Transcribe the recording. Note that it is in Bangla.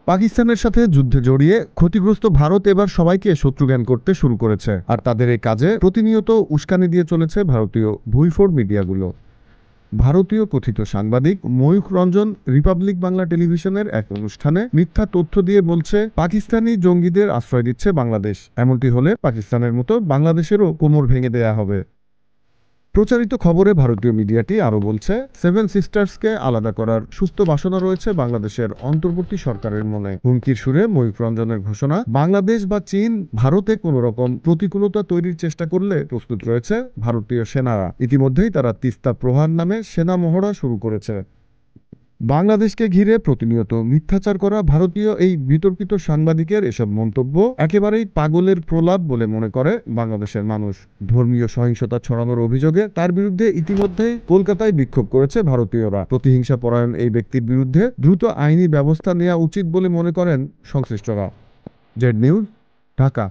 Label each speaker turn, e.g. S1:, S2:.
S1: পাকিস্তানের সাথে যুদ্ধে জড়িয়ে ক্ষতিগ্রস্ত ভারত এবার সবাইকে শত্রুজ্ঞান করতে শুরু করেছে, আর তাদের এই কাজে প্রতিনিয়ত উস্কানি দিয়ে চলেছে ভারতীয় ভুইফোড় মিডিয়াগুলো। ভারতীয় কথিত সাংবাদিক ময়ূখ রঞ্জন রিপাবলিক বাংলা টেলিভিশনের এক অনুষ্ঠানে মিথ্যা তথ্য দিয়ে বলছে পাকিস্তানি জঙ্গিদের আশ্রয় দিচ্ছে বাংলাদেশ, এমনটি হলে পাকিস্তানের মতো বাংলাদেশেরও কোমর ভেঙে দেয়া হবে। প্রচারিত খবরে ভারতীয় মিডিয়াটি আরও বলছে, সেভেন সিস্টার্সকে আলাদা করার সুস্থ বাসনা রয়েছে বাংলাদেশের অন্তর্বর্তী সরকারের মনে। হুমকির সুরে ময়ূখ রঞ্জনের ঘোষণা, বাংলাদেশ বা চীন ভারতে কোনো রকম প্রতিকূলতা তৈরির চেষ্টা করলে প্রস্তুত রয়েছে ভারতীয় সেনারা। ইতিমধ্যেই তারা তিস্তা প্রহার নামে সেনা মহড়া শুরু করেছে। বাংলাদেশকে ঘিরে প্রতিনিয়ত মিথ্যাচার করা ভারতীয় এই বিতর্কিত সাংবাদিকের এসব মন্তব্য একেবারেই পাগলের প্রলাপ বলে মনে করে বাংলাদেশের মানুষ। ধর্মীয় সহিংসতা ছড়ানোর অভিযোগে তার বিরুদ্ধে ইতিমধ্যে কলকাতায় বিক্ষোভ করেছে ভারতীয়রা। প্রতিহিংসা পরায়ণ এই ব্যক্তির বিরুদ্ধে দ্রুত আইনি ব্যবস্থা নেওয়া উচিত বলে মনে করেন সংশ্লিষ্টরা। Z news, Dhaka.